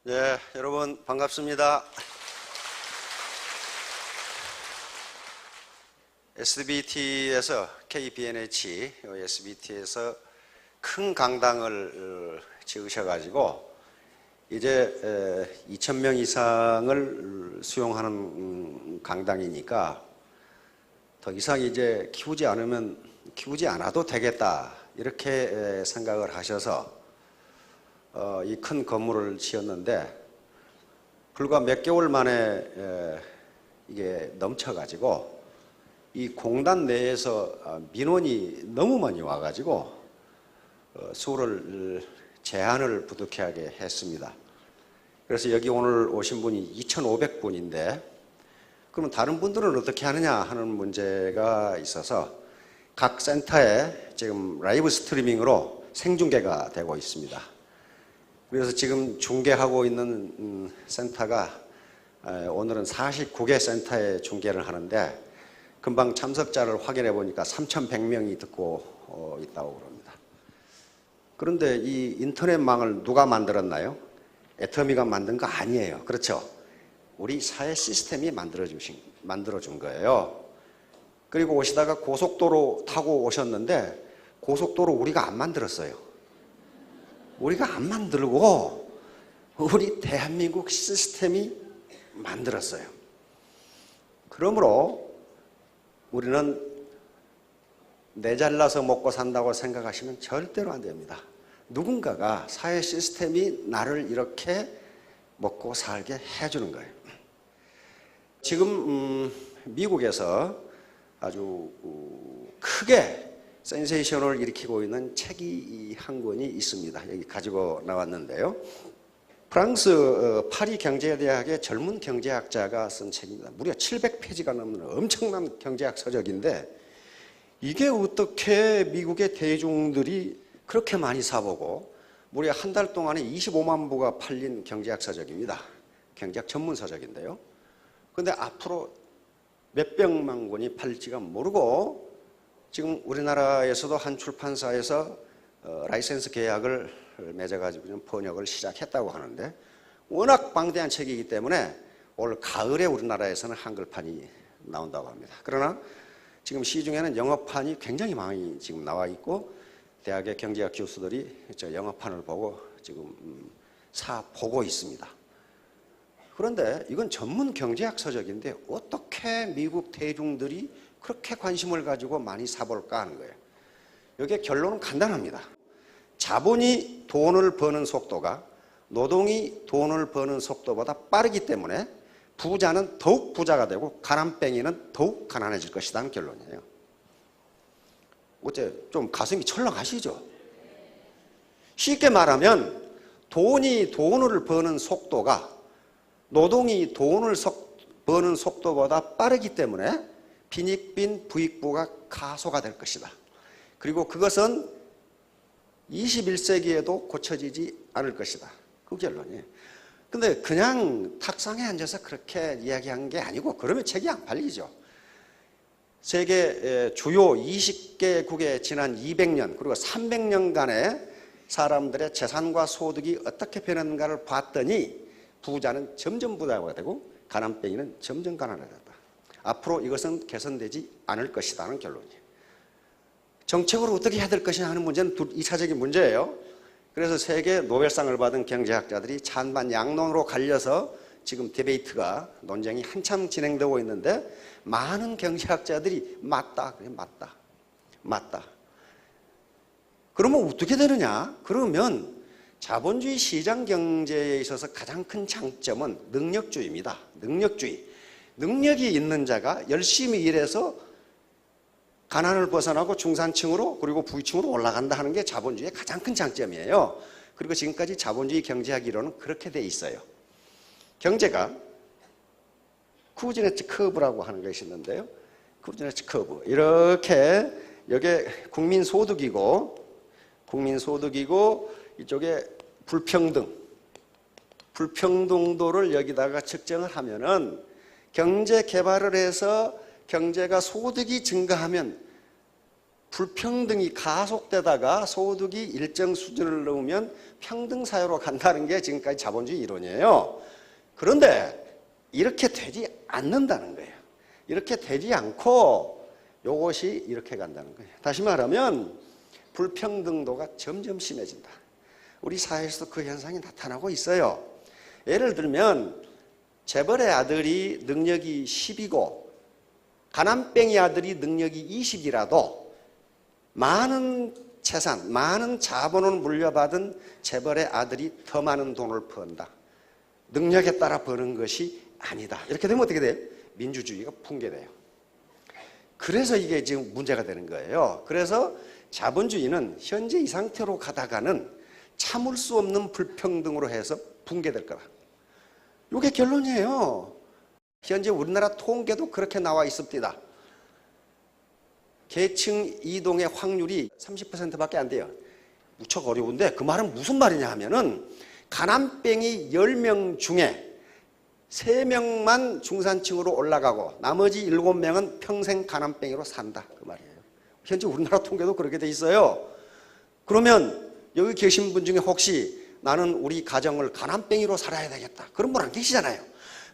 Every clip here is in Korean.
네, 여러분 반갑습니다. SBT에서 KBNH SBT에서 큰 강당을 지으셔가지고 이제 2,000명 이상을 수용하는 강당이니까 더 이상 이제 키우지 않아도 되겠다 이렇게 생각을 하셔서 이 큰 건물을 지었는데 불과 몇 개월 만에 이게 넘쳐가지고 이 공단 내에서 민원이 너무 많이 와가지고 수를 제한을 부득이하게 했습니다. 그래서 여기 오늘 오신 분이 2,500분인데 그러면 다른 분들은 어떻게 하느냐 하는 문제가 있어서 각 센터에 지금 라이브 스트리밍으로 생중계가 되고 있습니다. 그래서 지금 중계하고 있는 센터가 오늘은 49개 센터에 중계를 하는데 금방 참석자를 확인해 보니까 3,100명이 듣고 있다고 그럽니다. 그런데 이 인터넷망을 누가 만들었나요? 애터미가 만든 거 아니에요. 그렇죠? 우리 사회 시스템이 만들어준 거예요. 그리고 오시다가 고속도로 타고 오셨는데 고속도로 우리가 안 만들었어요. 우리가 안 만들고 우리 대한민국 시스템이 만들었어요. 그러므로 우리는 내 잘나서 먹고 산다고 생각하시면 절대로 안 됩니다. 누군가가 사회 시스템이 나를 이렇게 먹고 살게 해주는 거예요. 지금 미국에서 아주 크게 센세이션을 일으키고 있는 책이 한 권이 있습니다. 여기 가지고 나왔는데요. 프랑스 파리 경제대학의 젊은 경제학자가 쓴 책입니다. 무려 700페이지가 넘는 엄청난 경제학 서적인데 이게 어떻게 미국의 대중들이 그렇게 많이 사보고 무려 한 달 동안에 25만 부가 팔린 경제학 서적입니다. 경제학 전문 서적인데요. 그런데 앞으로 몇백만 권이 팔릴지가 모르고 지금 우리나라에서도 한 출판사에서 라이센스 계약을 맺어가지고 번역을 시작했다고 하는데 워낙 방대한 책이기 때문에 올 가을에 우리나라에서는 한글판이 나온다고 합니다. 그러나 지금 시중에는 영어판이 굉장히 많이 지금 나와 있고 대학의 경제학 교수들이 저 영어판을 보고 지금 보고 있습니다. 그런데 이건 전문 경제학 서적인데 어떻게 미국 대중들이 그렇게 관심을 가지고 많이 사볼까 하는 거예요. 여기에 결론은 간단합니다. 자본이 돈을 버는 속도가 노동이 돈을 버는 속도보다 빠르기 때문에 부자는 더욱 부자가 되고 가난뱅이는 더욱 가난해질 것이라는 결론이에요. 어째 좀 가슴이 철렁하시죠? 쉽게 말하면 돈이 돈을 버는 속도가 노동이 돈을 버는 속도보다 빠르기 때문에 빈익빈 부익부가 가소화될 것이다. 그리고 그것은 21세기에도 고쳐지지 않을 것이다. 그 결론이에요. 근데 그냥 탁상에 앉아서 그렇게 이야기한 게 아니고 그러면 책이 안 팔리죠. 세계 주요 20개국의 지난 200년 그리고 300년간의 사람들의 재산과 소득이 어떻게 변했는가를 봤더니 부자는 점점 부자가 되고 가난뱅이는 점점 가난해졌다. 앞으로 이것은 개선되지 않을 것이라는 결론이에요. 정책으로 어떻게 해야 될 것이냐 하는 문제는 2차적인 문제예요. 그래서 세계 노벨상을 받은 경제학자들이 찬반 양론으로 갈려서 지금 디베이트가 논쟁이 한참 진행되고 있는데 많은 경제학자들이 맞다. 그러면 어떻게 되느냐? 그러면 자본주의 시장 경제에 있어서 가장 큰 장점은 능력주의입니다. 능력이 있는 자가 열심히 일해서 가난을 벗어나고 중산층으로 그리고 부유층으로 올라간다 하는 게 자본주의의 가장 큰 장점이에요. 그리고 지금까지 자본주의 경제학 이론은 그렇게 돼 있어요. 경제가 쿠즈네츠 커브라고 하는 것이 있는데요. 쿠즈네츠 커브 이렇게 이게 국민소득이고 이쪽에 불평등도를 여기다가 측정을 하면은 경제 개발을 해서 경제가 소득이 증가하면 불평등이 가속되다가 소득이 일정 수준을 넘으면 평등사회로 간다는 게 지금까지 자본주의 이론이에요. 그런데 이렇게 되지 않는다는 거예요. 이렇게 되지 않고 이것이 이렇게 간다는 거예요. 다시 말하면 불평등도가 점점 심해진다. 우리 사회에서도 그 현상이 나타나고 있어요. 예를 들면 재벌의 아들이 능력이 10이고 가난뱅이 아들이 능력이 20이라도 많은 재산, 많은 자본을 물려받은 재벌의 아들이 더 많은 돈을 번다. 능력에 따라 버는 것이 아니다. 이렇게 되면 어떻게 돼요? 민주주의가 붕괴돼요. 그래서 이게 지금 문제가 되는 거예요. 그래서 자본주의는 현재 이 상태로 가다가는 참을 수 없는 불평등으로 해서 붕괴될 거다. 이게 결론이에요. 현재 우리나라 통계도 그렇게 나와 있습니다. 계층 이동의 확률이 30%밖에 안 돼요. 무척 어려운데 그 말은 무슨 말이냐 하면은 가난뱅이 10명 중에 3명만 중산층으로 올라가고 나머지 7명은 평생 가난뱅이로 산다. 그 말이에요. 현재 우리나라 통계도 그렇게 돼 있어요. 그러면 여기 계신 분 중에 혹시 나는 우리 가정을 가난뱅이로 살아야 되겠다. 그런 분 안 계시잖아요.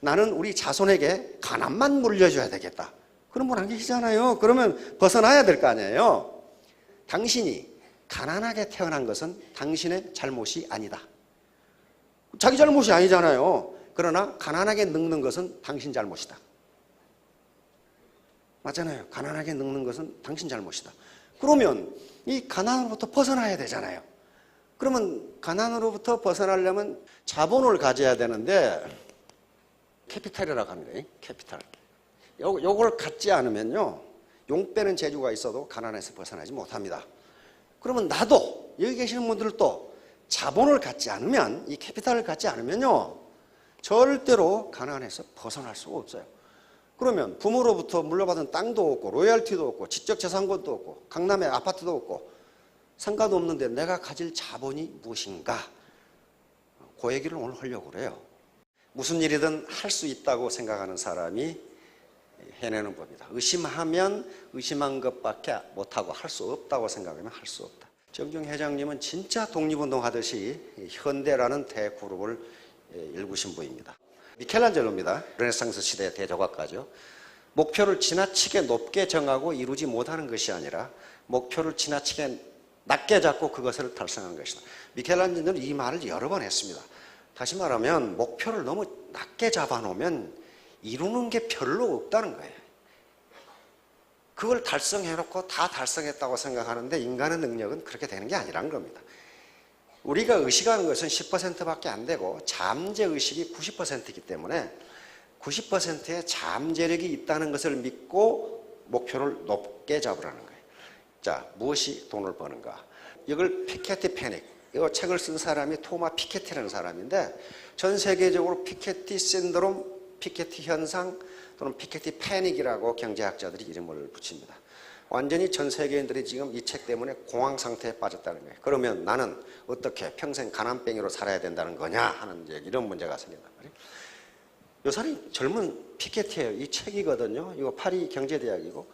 나는 우리 자손에게 가난만 물려줘야 되겠다. 그런 분 안 계시잖아요. 그러면 벗어나야 될 거 아니에요. 당신이 가난하게 태어난 것은 당신의 잘못이 아니다. 자기 잘못이 아니잖아요. 그러나 가난하게 늙는 것은 당신 잘못이다. 맞잖아요. 가난하게 늙는 것은 당신 잘못이다. 그러면 이 가난으로부터 벗어나야 되잖아요. 그러면 가난으로부터 벗어나려면 자본을 가져야 되는데 캐피탈이라고 하는 거예요. 캐피탈. 요걸 갖지 않으면요. 용 빼는 재주가 있어도 가난에서 벗어나지 못합니다. 그러면 나도 여기 계시는 분들도 자본을 갖지 않으면 이 캐피탈을 갖지 않으면요. 절대로 가난에서 벗어날 수가 없어요. 그러면 부모로부터 물려받은 땅도 없고 로열티도 없고 지적재산권도 없고 강남에 아파트도 없고 상가도 없는데 내가 가질 자본이 무엇인가? 그 얘기를 오늘 하려고 그래요. 무슨 일이든 할 수 있다고 생각하는 사람이 해내는 법이다. 의심하면 의심한 것밖에 못하고 할 수 없다고 생각하면 할 수 없다. 정중 회장님은 진짜 독립운동 하듯이 현대라는 대그룹을 일구신 분입니다. 미켈란젤로입니다. 르네상스 시대의 대조각가죠. 목표를 지나치게 높게 정하고 이루지 못하는 것이 아니라 목표를 지나치게 낮게 잡고 그것을 달성한 것이다. 미켈란젤로는 이 말을 여러 번 했습니다. 다시 말하면 목표를 너무 낮게 잡아놓으면 이루는 게 별로 없다는 거예요. 그걸 달성해놓고 다 달성했다고 생각하는데 인간의 능력은 그렇게 되는 게 아니라는 겁니다. 우리가 의식하는 것은 10%밖에 안 되고 잠재의식이 90%이기 때문에 90%의 잠재력이 있다는 것을 믿고 목표를 높게 잡으라는 거예요. 자, 무엇이 돈을 버는가? 이걸 피케티 패닉, 이 책을 쓴 사람이 토마 피케티라는 사람인데 전 세계적으로 피케티 신드롬, 피케티 현상 또는 피케티 패닉이라고 경제학자들이 이름을 붙입니다. 완전히 전 세계인들이 지금 이 책 때문에 공황 상태에 빠졌다는 거예요. 그러면 나는 어떻게 평생 가난뱅이로 살아야 된다는 거냐 하는 이런 문제가 생긴단 말이에요. 이 사람이 젊은 피케티예요. 이 책이거든요. 이거 파리 경제대학이고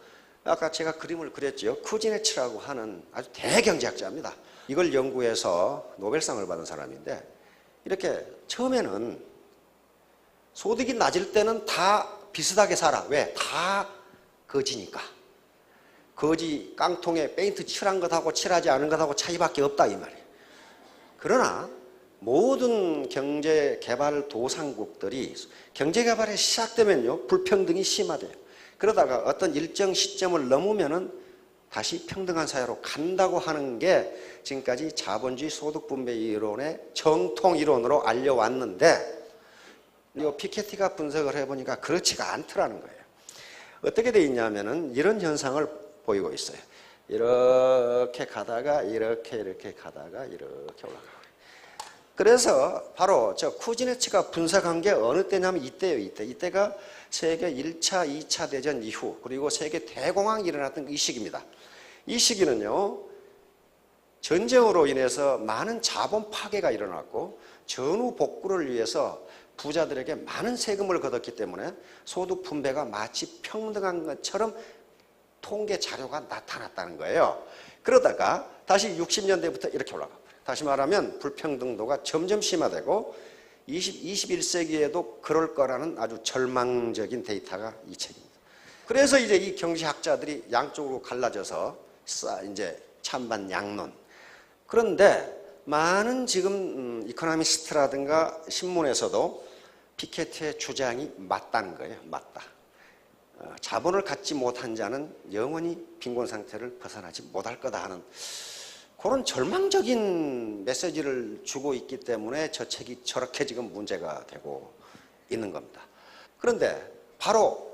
아까 제가 그림을 그렸죠. 쿠지네츠라고 하는 아주 대경제학자입니다. 이걸 연구해서 노벨상을 받은 사람인데 이렇게 처음에는 소득이 낮을 때는 다 비슷하게 살아. 왜? 다 거지니까. 거지 깡통에 페인트 칠한 것하고 칠하지 않은 것하고 차이밖에 없다 이 말이에요. 그러나 모든 경제개발도상국들이 경제개발이 시작되면요 불평등이 심화돼요. 그러다가 어떤 일정 시점을 넘으면은 다시 평등한 사회로 간다고 하는 게 지금까지 자본주의 소득분배 이론의 정통 이론으로 알려왔는데 이 피케티가 분석을 해보니까 그렇지가 않더라는 거예요. 어떻게 돼 있냐면은 이런 현상을 보이고 있어요. 이렇게 가다가 이렇게 가다가 이렇게 올라가고. 그래서 바로 저 쿠지네츠가 분석한 게 어느 때냐면 이때예요. 이때가 세계 1차, 2차 대전 이후 그리고 세계 대공황이 일어났던 이 시기입니다. 이 시기는요. 전쟁으로 인해서 많은 자본 파괴가 일어났고 전후 복구를 위해서 부자들에게 많은 세금을 걷었기 때문에 소득 분배가 마치 평등한 것처럼 통계 자료가 나타났다는 거예요. 그러다가 다시 60년대부터 이렇게 올라가 버려요. 다시 말하면 불평등도가 점점 심화되고 21세기에도 그럴 거라는 아주 절망적인 데이터가 이 책입니다. 그래서 이제 이 경제학자들이 양쪽으로 갈라져서 이제 찬반 양론. 그런데 많은 지금 이코노미스트라든가 신문에서도 피케티의 주장이 맞다는 거예요. 맞다. 자본을 갖지 못한 자는 영원히 빈곤 상태를 벗어나지 못할 거다 하는 그런 절망적인 메시지를 주고 있기 때문에 저 책이 저렇게 지금 문제가 되고 있는 겁니다. 그런데 바로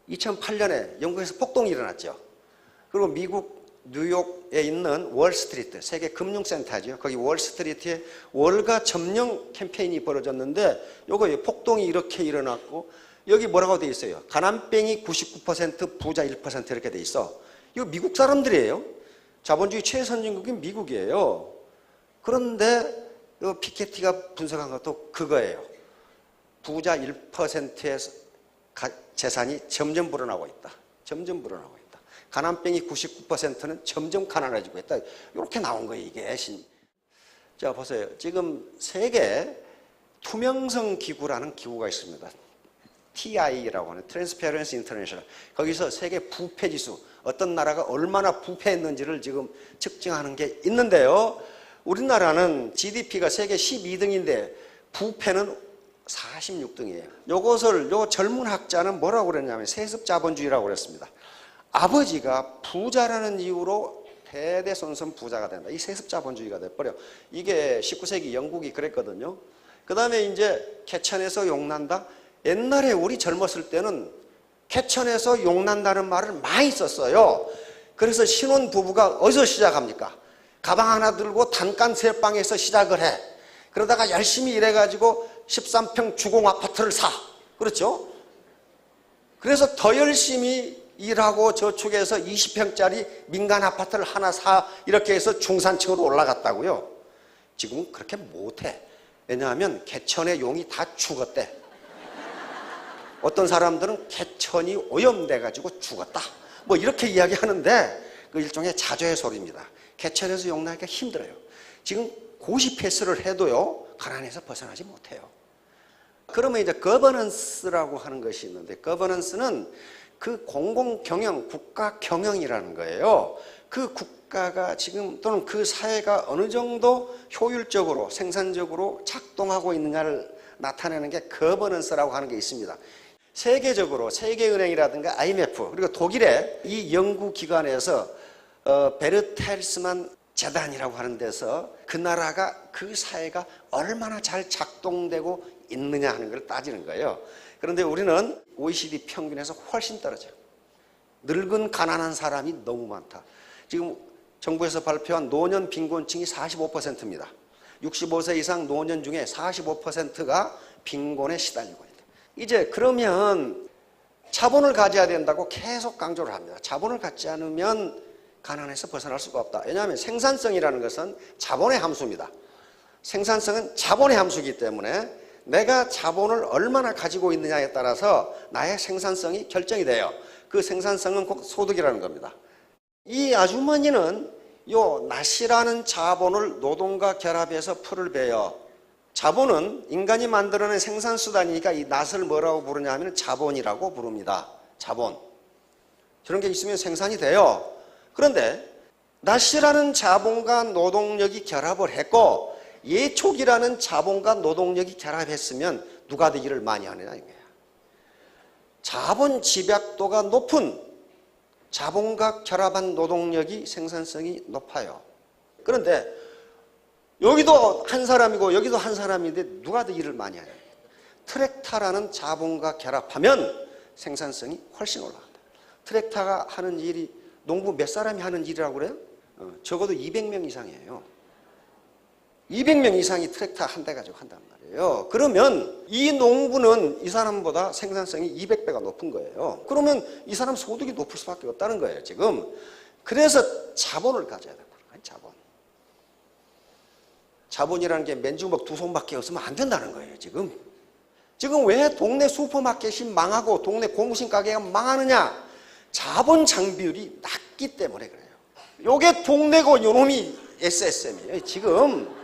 2008년에 영국에서 폭동이 일어났죠. 그리고 미국 뉴욕에 있는 월스트리트, 세계 금융센터죠. 거기 월스트리트에 월가 점령 캠페인이 벌어졌는데 요거 폭동이 이렇게 일어났고 여기 뭐라고 돼 있어요? 가난뱅이 99%, 부자 1% 이렇게 돼 있어. 이거 미국 사람들이에요. 자본주의 최선진국인 미국이에요. 그런데 피케티가 분석한 것도 그거예요. 부자 1%의 재산이 점점 불어나고 있다. 점점 불어나고 있다. 가난뱅이 99%는 점점 가난해지고 있다. 이렇게 나온 거예요, 이게. 자, 보세요. 지금 세계 투명성 기구라는 기구가 있습니다. TI라고 하는 Transparency International. 거기서 세계 부패 지수, 어떤 나라가 얼마나 부패했는지를 지금 측정하는 게 있는데요. 우리나라는 GDP가 세계 12등인데 부패는 46등이에요. 요 젊은 학자는 뭐라고 그랬냐면 세습자본주의라고 그랬습니다. 아버지가 부자라는 이유로 대대손손 부자가 된다. 이 세습자본주의가 돼버려. 이게 19세기 영국이 그랬거든요. 그 다음에 이제 개천에서 용난다. 옛날에 우리 젊었을 때는 개천에서 용난다는 말을 많이 썼어요. 그래서 신혼부부가 어디서 시작합니까? 가방 하나 들고 단간 새방에서 시작을 해. 그러다가 열심히 일해가지고 13평 주공 아파트를 사. 그렇죠? 그래서 더 열심히 일하고 저축해서 20평짜리 민간 아파트를 하나 사. 이렇게 해서 중산층으로 올라갔다고요. 지금은 그렇게 못해. 왜냐하면 개천의 용이 다 죽었대. 어떤 사람들은 개천이 오염돼가지고 죽었다. 뭐 이렇게 이야기하는데 그 일종의 자조의 소리입니다. 개천에서 용나기가 힘들어요. 지금 고시 패스를 해도요, 가난에서 벗어나지 못해요. 그러면 이제 거버넌스라고 하는 것이 있는데, 거버넌스는 그 공공경영, 국가경영이라는 거예요. 그 국가가 지금 또는 그 사회가 어느 정도 효율적으로, 생산적으로 작동하고 있느냐를 나타내는 게 거버넌스라고 하는 게 있습니다. 세계적으로 세계은행이라든가 IMF 그리고 독일의 이 연구기관에서 베르텔스만 재단이라고 하는 데서 그 나라가 그 사회가 얼마나 잘 작동되고 있느냐 하는 걸 따지는 거예요. 그런데 우리는 OECD 평균에서 훨씬 떨어져요. 늙은 가난한 사람이 너무 많다. 지금 정부에서 발표한 노년 빈곤층이 45%입니다. 65세 이상 노년 중에 45%가 빈곤에 시달리고 있다. 이제 그러면 자본을 가져야 된다고 계속 강조를 합니다. 자본을 갖지 않으면 가난에서 벗어날 수가 없다. 왜냐하면 생산성이라는 것은 자본의 함수입니다. 생산성은 자본의 함수이기 때문에 내가 자본을 얼마나 가지고 있느냐에 따라서 나의 생산성이 결정이 돼요. 그 생산성은 곧 소득이라는 겁니다. 이 아주머니는 요 낫이라는 자본을 노동과 결합해서 풀을 베어. 자본은 인간이 만들어낸 생산수단이니까 이 낫을 뭐라고 부르냐 하면 자본이라고 부릅니다. 자본. 저런 게 있으면 생산이 돼요. 그런데 낫이라는 자본과 노동력이 결합을 했고 예촉이라는 자본과 노동력이 결합했으면 누가 더 일을 많이 하느냐 이거예요. 자본 집약도가 높은 자본과 결합한 노동력이 생산성이 높아요. 그런데 여기도 한 사람이고 여기도 한 사람인데 누가 더 일을 많이 하냐. 트랙타라는 자본과 결합하면 생산성이 훨씬 올라간다. 트랙타가 하는 일이 농부 몇 사람이 하는 일이라고 그래요? 적어도 200명 이상이에요. 200명 이상이 트랙터 한 대 가지고 한단 말이에요. 그러면 이 농부는 이 사람보다 생산성이 200배가 높은 거예요. 그러면 이 사람 소득이 높을 수밖에 없다는 거예요, 지금. 그래서 자본을 가져야 된다. 자본. 자본이라는 게 맨주먹 두 손밖에 없으면 안 된다는 거예요, 지금. 지금 왜 동네 슈퍼마켓이 망하고 동네 고무신 가게가 망하느냐? 자본 장비율이 낮기 때문에 그래요. 요게 동네고 요놈이 SSM이에요. 지금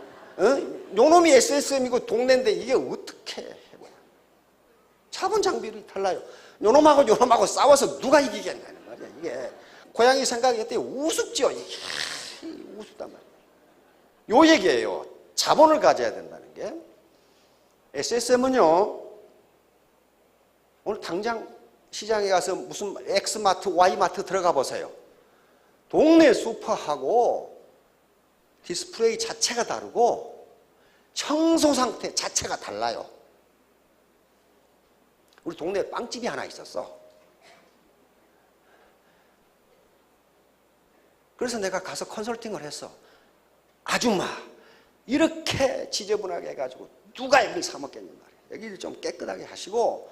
요놈이 SSM이고 동네인데 이게 어떻게 해봐요. 자본 장비율이 달라요. 요놈하고 요놈하고 싸워서 누가 이기겠냐는 말이야. 이게 고양이 생각했더니 우습죠. 이게 우습단 말이에요. 요 얘기예요. 자본을 가져야 된다는 게. SSM은요, 오늘 당장 시장에 가서 무슨 X마트, Y마트 들어가 보세요. 동네 슈퍼하고 디스플레이 자체가 다르고 청소 상태 자체가 달라요. 우리 동네에 빵집이 하나 있었어. 그래서 내가 가서 컨설팅을 했어. 아줌마, 이렇게 지저분하게 해가지고 누가 여기를 사 먹겠냔 말이야. 여기를 좀 깨끗하게 하시고,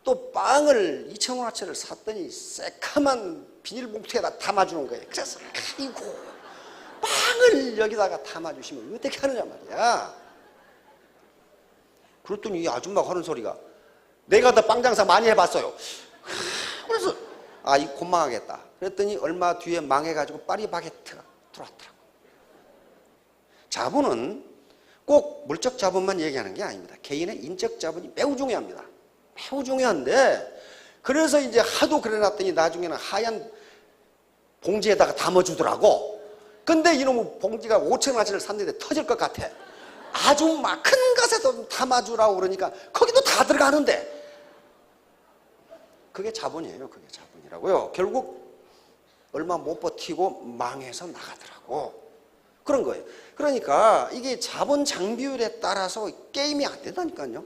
또 빵을 2,000원어치를 샀더니 새카만 비닐봉투에다 담아주는 거예요. 그래서 아이고, 빵을 여기다가 담아주시면 어떻게 하느냐 말이야. 그랬더니 이 아줌마가 하는 소리가, 내가 더 빵 장사 많이 해봤어요. 그래서 이 곧 망하겠다. 그랬더니 얼마 뒤에 망해가지고 파리바게트가 들어왔더라고. 자본은 꼭 물적 자본만 얘기하는 게 아닙니다. 개인의 인적 자본이 매우 중요합니다. 매우 중요한데, 그래서 이제 하도 그래놨더니 나중에는 하얀 봉지에다가 담아주더라고. 근데 이놈의 봉지가 5,000원짜리를 샀는데 터질 것 같아. 아주 막 큰 것에도 담아주라고 그러니까 거기도 다 들어가는데, 그게 자본이에요. 그게 자본이라고요. 결국 얼마 못 버티고 망해서 나가더라고. 그런 거예요. 그러니까 이게 자본 장비율에 따라서 게임이 안 된다니까요.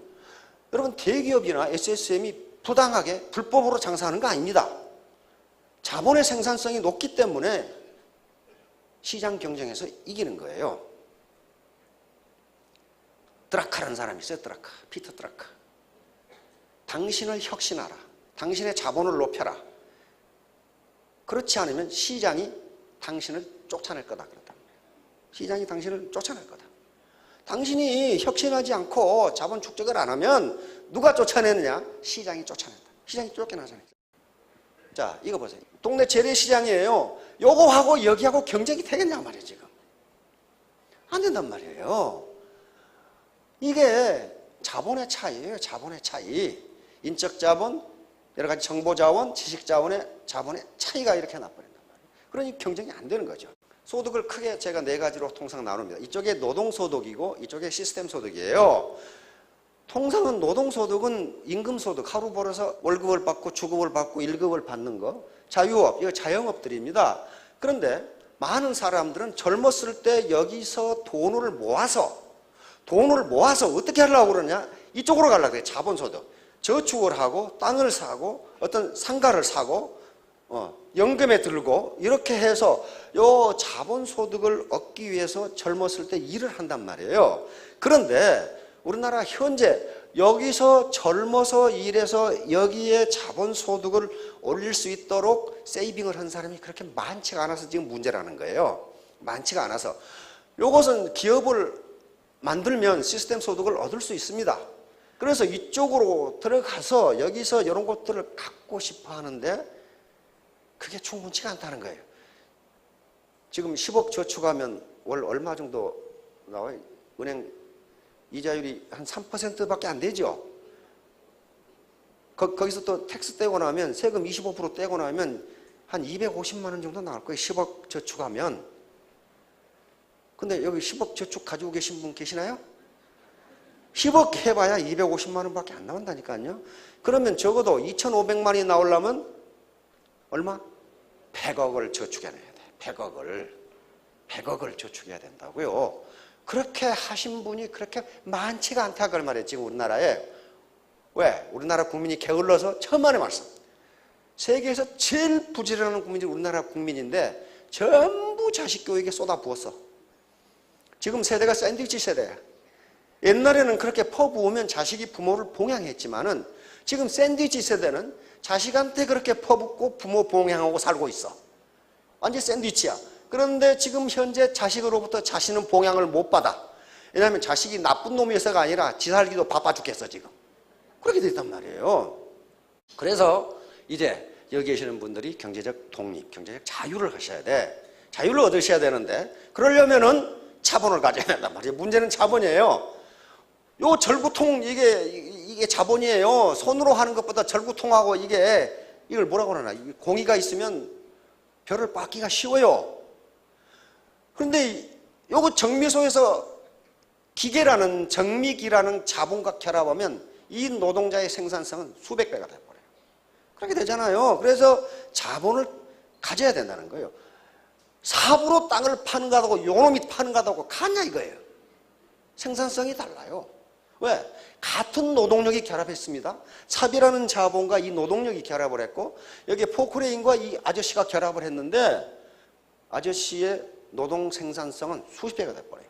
여러분, 대기업이나 SSM이 부당하게 불법으로 장사하는 거 아닙니다. 자본의 생산성이 높기 때문에 시장 경쟁에서 이기는 거예요. 드라카라는 사람이 있어요. 드라카, 피터 드라카. 당신을 혁신하라. 당신의 자본을 높여라. 그렇지 않으면 시장이 당신을 쫓아낼 거다. 그랬단 말이에요. 시장이 당신을 쫓아낼 거다. 당신이 혁신하지 않고 자본 축적을 안 하면 누가 쫓아내느냐? 시장이 쫓아낸다. 시장이 쫓겨나잖아요. 자, 이거 보세요. 동네 재래시장이에요. 요거하고 여기하고 경쟁이 되겠냐 말이에요, 지금. 안 된단 말이에요. 이게 자본의 차이예요, 자본의 차이. 인적 자본, 여러 가지 정보 자원, 지식 자본의 차이가 이렇게 나버린단 말이에요. 그러니 경쟁이 안 되는 거죠. 소득을 크게 제가 4가지로 통상 나눕니다. 이쪽에 노동소득이고 이쪽에 시스템소득이에요. 통상은 노동소득은 임금소득, 하루 벌어서 월급을 받고 주급을 받고 1급을 받는 거, 자유업, 이거 자영업들입니다. 그런데 많은 사람들은 젊었을 때 여기서 돈을 모아서 어떻게 하려고 그러냐? 이쪽으로 가려고 해요. 자본소득. 저축을 하고 땅을 사고 어떤 상가를 사고 연금에 들고 이렇게 해서 요 자본소득을 얻기 위해서 젊었을 때 일을 한단 말이에요. 그런데 우리나라 현재 여기서 젊어서 일해서 여기에 자본소득을 올릴 수 있도록 세이빙을 한 사람이 그렇게 많지가 않아서 지금 문제라는 거예요. 많지가 않아서. 요것은 기업을 만들면 시스템 소득을 얻을 수 있습니다. 그래서 이쪽으로 들어가서 여기서 이런 것들을 갖고 싶어 하는데 그게 충분치가 않다는 거예요. 지금 10억 저축하면 월 얼마 정도 나와요? 은행 이자율이 한 3%밖에 안 되죠. 거기서 또 텍스 떼고 나면 세금 25% 떼고 나면 한 250만 원 정도 나올 거예요. 10억 저축하면. 근데 여기 10억 저축 가지고 계신 분 계시나요? 10억 해봐야 250만 원밖에 안 나온다니까요. 그러면 적어도 2,500만 원이 나오려면 얼마? 100억을 저축해내야 돼. 100억을 저축해야 된다고요. 그렇게 하신 분이 그렇게 많지가 않다 그 말이에요. 지금 우리나라에. 왜? 우리나라 국민이 게을러서 천만의 말씀. 세계에서 제일 부지런한 국민이 우리나라 국민인데 전부 자식 교육에 쏟아부었어. 지금 세대가 샌드위치 세대야. 옛날에는 그렇게 퍼부으면 자식이 부모를 봉양했지만은 지금 샌드위치 세대는 자식한테 그렇게 퍼붓고 부모 봉양하고 살고 있어. 완전 샌드위치야. 그런데 지금 현재 자식으로부터 자신은 봉양을 못 받아. 왜냐하면 자식이 나쁜 놈이어서가 아니라 지 살기도 바빠 죽겠어 지금. 그렇게 됐단 말이에요. 그래서 이제 여기 계시는 분들이 경제적 독립, 경제적 자유를 하셔야 돼. 자유를 얻으셔야 되는데 그러려면은 자본을 가져야 된단 말이에요. 문제는 자본이에요. 요 절구통 이게 자본이에요. 손으로 하는 것보다 절구통하고 이걸 뭐라고 그러나 공이가 있으면 벼를 빻기가 쉬워요. 그런데 요거 정미소에서 기계라는 정미기라는 자본과 결합하면 이 노동자의 생산성은 수백 배가 돼버려요. 그렇게 되잖아요. 그래서 자본을 가져야 된다는 거예요. 삽으로 땅을 파는 거하고 요놈이 파는 거하고 같냐 이거예요. 생산성이 달라요. 왜? 같은 노동력이 결합했습니다. 삽이라는 자본과 이 노동력이 결합을 했고 여기에 포크레인과 이 아저씨가 결합을 했는데 아저씨의 노동 생산성은 수십 배가 돼버려요.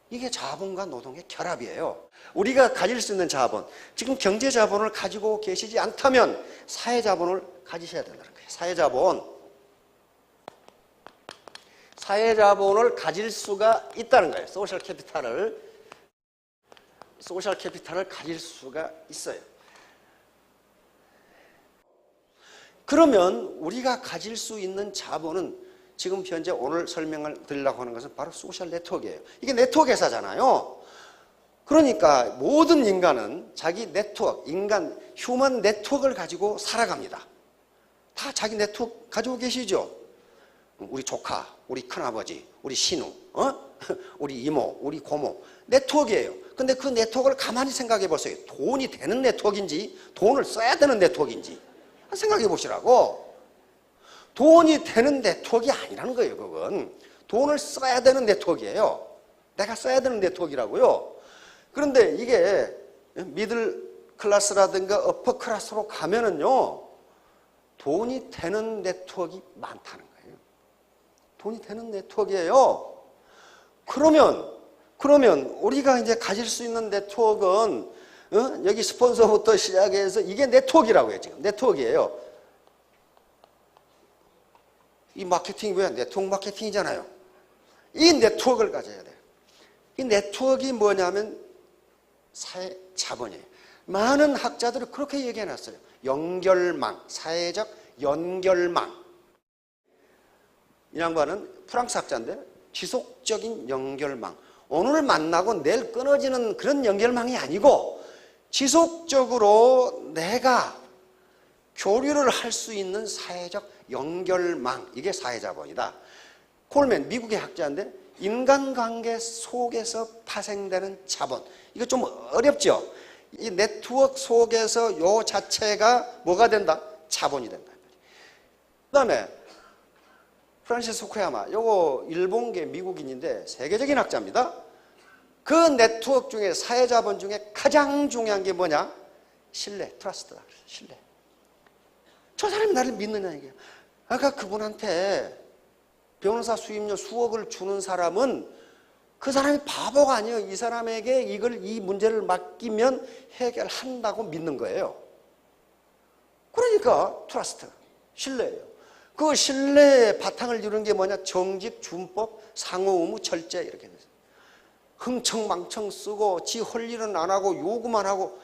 이게 자본과 노동의 결합이에요. 우리가 가질 수 있는 자본, 지금 경제 자본을 가지고 계시지 않다면 사회 자본을 가지셔야 된다는 거예요. 사회 자본을 가질 수가 있다는 거예요. 소셜 캐피탈을 가질 수가 있어요. 그러면 우리가 가질 수 있는 자본은 지금 현재 오늘 설명을 드리려고 하는 것은 바로 소셜 네트워크예요. 이게 네트워크 회사잖아요. 그러니까 모든 인간은 자기 네트워크, 휴먼 네트워크를 가지고 살아갑니다. 다 자기 네트워크 가지고 계시죠? 우리 조카, 우리 큰아버지, 우리 신우, 우리 이모, 우리 고모. 네트워크예요. 근데 그 네트워크를 가만히 생각해 보세요. 돈이 되는 네트워크인지 돈을 써야 되는 네트워크인지 생각해 보시라고. 돈이 되는 네트워크가 아니라는 거예요. 그건 돈을 써야 되는 네트워크예요. 내가 써야 되는 네트워크라고요. 그런데 이게 미들 클래스라든가 어퍼 클래스로 가면은요 돈이 되는 네트워크가 많다는 거예요. 돈이 되는 네트워크예요. 그러면 우리가 이제 가질 수 있는 네트워크는 여기 스폰서부터 시작해서 이게 네트워크라고 해요. 지금 네트워크예요. 이 마케팅이 뭐야? 네트워크 마케팅이잖아요. 이 네트워크를 가져야 돼요. 이 네트워크가 뭐냐면 사회 자본이에요. 많은 학자들이 그렇게 얘기해놨어요. 연결망, 사회적 연결망. 이 양반은 프랑스 학자인데 지속적인 연결망. 오늘 만나고 내일 끊어지는 그런 연결망이 아니고 지속적으로 내가 교류를 할 수 있는 사회적 연결망. 이게 사회자본이다. 콜맨, 미국의 학자인데 인간관계 속에서 파생되는 자본. 이거 좀 어렵죠? 이 네트워크 속에서 요 자체가 뭐가 된다? 자본이 된다. 그 다음에 프란시스 후쿠야마, 요거 일본계 미국인인데 세계적인 학자입니다. 그 네트워크 중에 사회자본 중에 가장 중요한 게 뭐냐? 신뢰, 트러스트다. 신뢰. 저 사람이 나를 믿느냐 이게. 아까 그분한테 변호사 수임료 수억을 주는 사람은 그 사람이 바보가 아니에요. 이 사람에게 이 문제를 맡기면 해결한다고 믿는 거예요. 그러니까 트러스트, 신뢰예요. 그 신뢰의 바탕을 이루는 게 뭐냐? 정직, 준법, 상호 의무, 철제 이렇게 돼서 흥청망청 쓰고 지 할 일은 안 하고 요구만 하고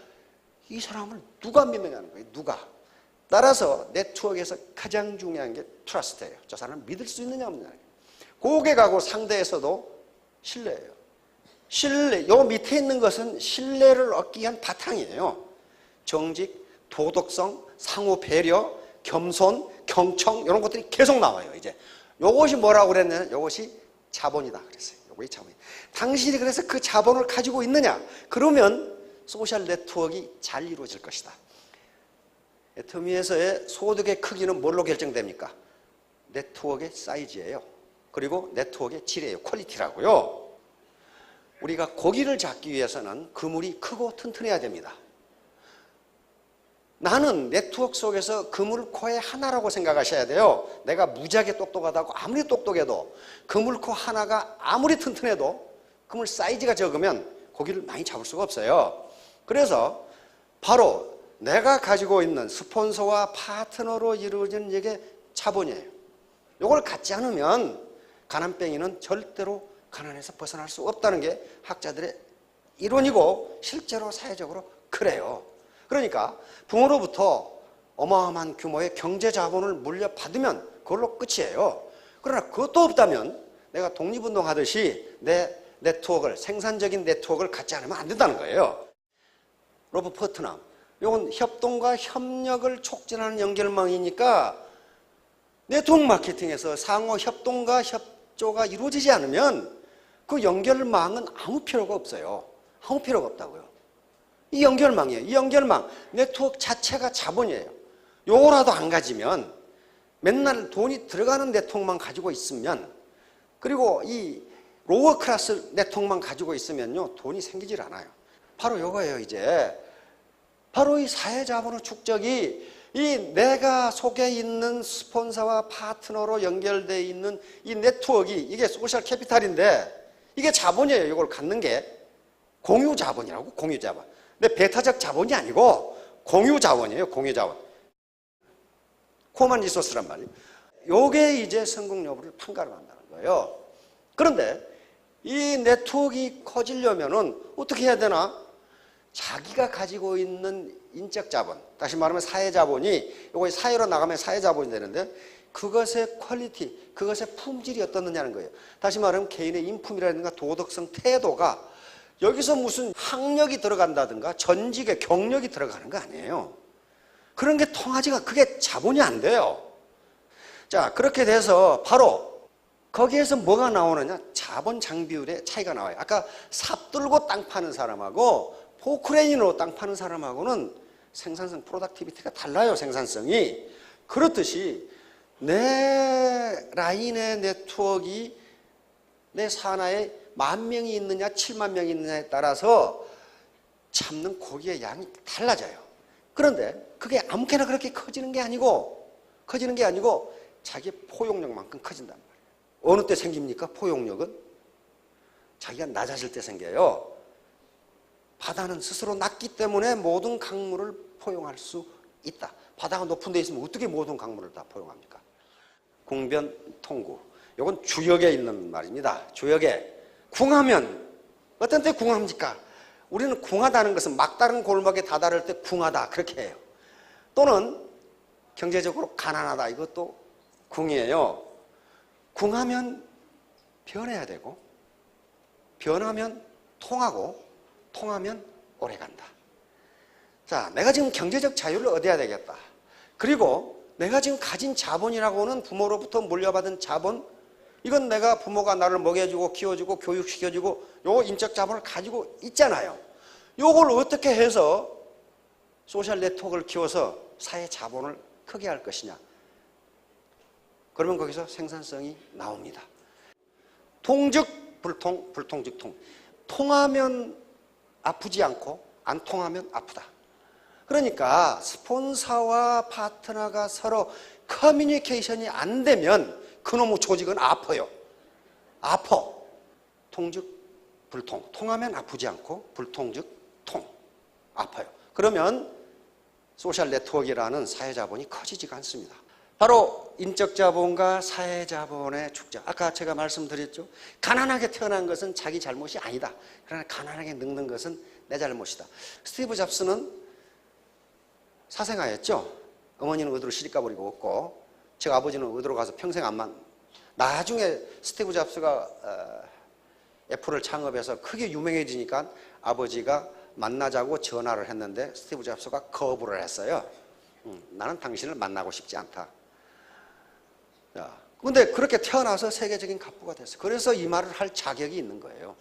이 사람을 누가 믿느냐는 거예요. 누가. 따라서 네트워크에서 가장 중요한 게 트러스트예요. 저 사람을 믿을 수 있느냐 없느냐. 고객하고 상대에서도 신뢰예요. 신뢰, 요 밑에 있는 것은 신뢰를 얻기 위한 바탕이에요. 정직, 도덕성, 상호 배려, 겸손, 경청 이런 것들이 계속 나와요. 이제 요것이 뭐라고 그랬냐면 요것이 자본이다 그랬어요. 요것이 자본이다. 당신이 그래서 그 자본을 가지고 있느냐? 그러면 소셜 네트워크가 잘 이루어질 것이다. 애터미에서의 소득의 크기는 뭘로 결정됩니까? 네트워크의 사이즈예요. 그리고 네트워크의 질이에요. 퀄리티라고요. 우리가 고기를 잡기 위해서는 그물이 크고 튼튼해야 됩니다. 나는 네트워크 속에서 그물코의 하나라고 생각하셔야 돼요. 내가 무지하게 똑똑하다고 아무리 똑똑해도 그물코 하나가 아무리 튼튼해도 그물 사이즈가 적으면 고기를 많이 잡을 수가 없어요. 그래서 바로 내가 가지고 있는 스폰서와 파트너로 이루어진 이게 자본이에요. 이걸 갖지 않으면 가난뱅이는 절대로 가난에서 벗어날 수 없다는 게 학자들의 이론이고 실제로 사회적으로 그래요. 그러니까 부모로부터 어마어마한 규모의 경제 자본을 물려받으면 그걸로 끝이에요. 그러나 그것도 없다면 내가 독립운동 하듯이 내 네트워크를, 생산적인 네트워크를 갖지 않으면 안 된다는 거예요. 로브 퍼트남, 이건 협동과 협력을 촉진하는 연결망이니까 네트워크 마케팅에서 상호 협동과 협조가 이루어지지 않으면 그 연결망은 아무 필요가 없어요. 아무 필요가 없다고요. 이 연결망이에요. 이 연결망, 네트워크 자체가 자본이에요. 요거라도 안 가지면 맨날 돈이 들어가는 네트워크만 가지고 있으면, 그리고 이 로어 클래스 네트워크만 가지고 있으면요, 돈이 생기질 않아요. 바로 요거예요. 이제 바로 이 사회자본의 축적이 이 내가 속에 있는 스폰서와 파트너로 연결되어 있는 이 네트워크, 이게 소셜 캐피탈인데 이게 자본이에요. 이걸 갖는 게 공유 자본이라고, 공유 자본. 근데 배타적 자본이 아니고 공유 자본이에요. 공유 자본. 코먼 리소스란 말이에요. 요게 이제 성공 여부를 판가름한다는 거예요. 그런데 이 네트워크가 커지려면은 어떻게 해야 되나? 자기가 가지고 있는 인적 자본, 다시 말하면 사회 자본이, 요거 사회로 나가면 사회 자본이 되는데 그것의 퀄리티, 그것의 품질이 어떻느냐는 거예요. 다시 말하면 개인의 인품이라든가 도덕성, 태도가 여기서 무슨 학력이 들어간다든가 전직의 경력이 들어가는 거 아니에요. 그런 게 통하지가, 그게 자본이 안 돼요. 자, 그렇게 돼서 바로 거기에서 뭐가 나오느냐? 자본 장비율의 차이가 나와요. 아까 삽 들고 땅 파는 사람하고 포크레인으로 땅 파는 사람하고는 생산성, 프로덕티비티가 달라요. 생산성이. 그렇듯이 내 라인의 네트워크가 내 산하에 10,000명이 있느냐 70,000명이 있느냐에 따라서 잡는 고기의 양이 달라져요. 그런데 그게 아무렇게나 그렇게 커지는 게 아니고 자기 포용력만큼 커진단 말이에요. 어느 때 생깁니까? 포용력은 자기가 낮아질 때 생겨요. 바다는 스스로 낮기 때문에 모든 강물을 포용할 수 있다. 바다가 높은 데 있으면 어떻게 모든 강물을 다 포용합니까? 궁변 통구. 이건 주역에 있는 말입니다. 주역에. 궁하면 어떤 때 궁합니까? 우리는 궁하다는 것은 막다른 골목에 다다를 때 궁하다 그렇게 해요. 또는 경제적으로 가난하다, 이것도 궁이에요. 궁하면 변해야 되고, 변하면 통하고, 통하면 오래간다. 자, 내가 지금 경제적 자유를 얻어야 되겠다. 그리고 내가 지금 가진 자본이라고는 부모로부터 물려받은 자본, 이건 내가 부모가 나를 먹여주고 키워주고 교육시켜주고 요 인적 자본을 가지고 있잖아요. 요걸 어떻게 해서 소셜 네트워크를 키워서 사회 자본을 크게 할 것이냐. 그러면 거기서 생산성이 나옵니다. 통즉 불통, 불통즉 통. 통하면 아프지 않고 안 통하면 아프다. 그러니까 스폰서와 파트너가 서로 커뮤니케이션이 안 되면 그놈의 조직은 아파요. 아파. 통즉 불통. 통하면 아프지 않고 불통즉 통. 아파요. 그러면 소셜 네트워크라는 사회자본이 커지지가 않습니다. 바로 인적 자본과 사회 자본의 축적. 아까 제가 말씀드렸죠. 가난하게 태어난 것은 자기 잘못이 아니다. 그러나 가난하게 늙는 것은 내 잘못이다. 스티브 잡스는 사생아였죠. 어머니는 의도로 시집 가버리고 없고, 제가 아버지는 의도로 가서 평생 안 나중에 스티브 잡스가 애플을 창업해서 크게 유명해지니까 아버지가 만나자고 전화를 했는데 스티브 잡스가 거부를 했어요. 나는 당신을 만나고 싶지 않다. 그런데 그렇게 태어나서 세계적인 갑부가 됐어요. 그래서 이 말을 할 자격이 있는 거예요.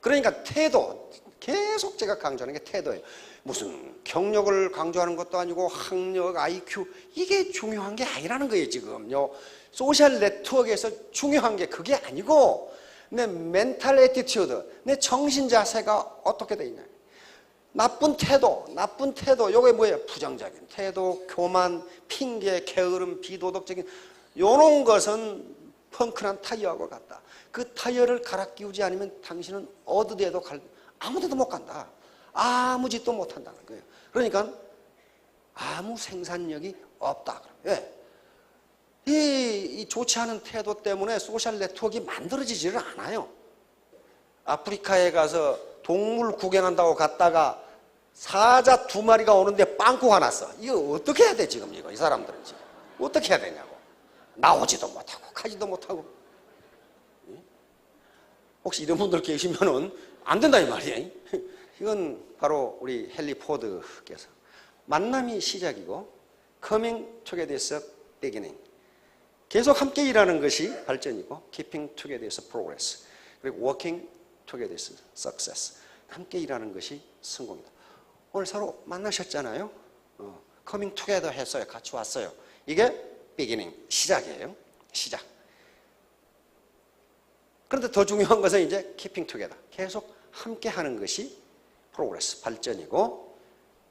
그러니까 태도, 계속 제가 강조하는 게 태도예요. 무슨 경력을 강조하는 것도 아니고 학력, IQ, 이게 중요한 게 아니라는 거예요. 지금요. 소셜 네트워크에서 중요한 게 그게 아니고 내 멘탈 애티튜드, 내 정신 자세가 어떻게 돼 있냐. 나쁜 태도, 요게 뭐예요? 부정적인 태도, 교만, 핑계, 게으름, 비도덕적인 요런 것은 펑크난 타이어하고 같다. 그 타이어를 갈아 끼우지 않으면 당신은 어디 데도 아무 데도 못 간다. 아무 짓도 못 한다는 거예요. 그러니까 아무 생산력이 없다. 예. 이 좋지 않은 태도 때문에 소셜 네트워크가 만들어지지를 않아요. 아프리카에 가서 동물 구경한다고 갔다가 사자 2마리가 오는데 빵꾸가 났어. 이거 어떻게 해야 돼 지금 이거 이 사람들은 지금 어떻게 해야 되냐고. 나오지도 못하고 가지도 못하고. 혹시 이런 분들 계시면은 안 된다 이 말이에요. 이건 바로 우리 헨리 포드께서 만남이 시작이고 coming together에서 beginning. 계속 함께 일하는 것이 발전이고 keeping together에서 progress. 그리고 working together에서 success. 함께 일하는 것이 성공이다. 오늘 서로 만나셨잖아요. coming together 했어요. 같이 왔어요. 이게 beginning, 시작이에요. 시작. 그런데 더 중요한 것은 이제 keeping together. 계속 함께 하는 것이 progress, 발전이고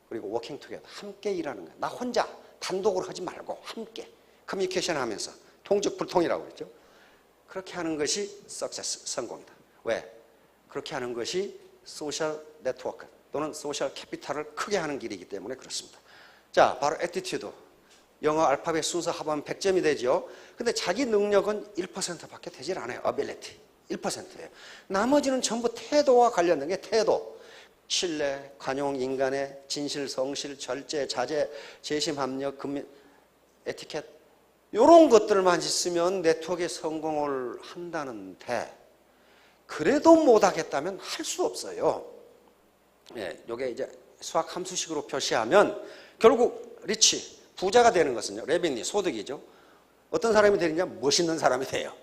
그리고 working together, 함께 일하는 거예요. 나 혼자 단독으로 하지 말고 함께 커뮤니케이션 하면서 통직불통이라고 그랬죠. 그렇게 하는 것이 success, 성공이다. 왜? 그렇게 하는 것이 소셜 네트워크 또는 소셜 캐피탈을 크게 하는 길이기 때문에 그렇습니다. 자, 바로 attitude. 영어 알파벳 순서 합하면 100점이 되죠. 근데 자기 능력은 1%밖에 되질 않아요. ability. 1%예요. 나머지는 전부 태도와 관련된 게 태도. 신뢰, 관용, 인간의 진실, 성실, 절제, 자제, 재심, 합력, 근면, 에티켓. 이런 것들만 있으면 네트워크에 성공을 한다는데 그래도 못하겠다면 할 수 없어요. 예, 요게 이제 수학 함수식으로 표시하면 결국 리치, 부자가 되는 것은요. 레빈이 소득이죠. 어떤 사람이 되느냐? 멋있는 사람이 돼요.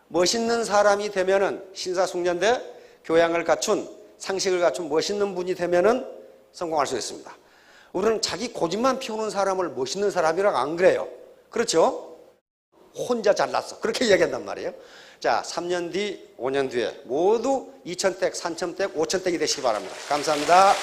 멋있는 사람이 되면은 신사숙련대 교양을 갖춘 상식을 갖춘 멋있는 분이 되면은 성공할 수 있습니다. 우리는 자기 고집만 피우는 사람을 멋있는 사람이라고 안 그래요. 그렇죠? 혼자 잘났어. 그렇게 이야기한단 말이에요. 자, 3년 뒤, 5년 뒤에 모두 2,000댁, 3,000댁, 5,000댁이 되시기 바랍니다. 감사합니다.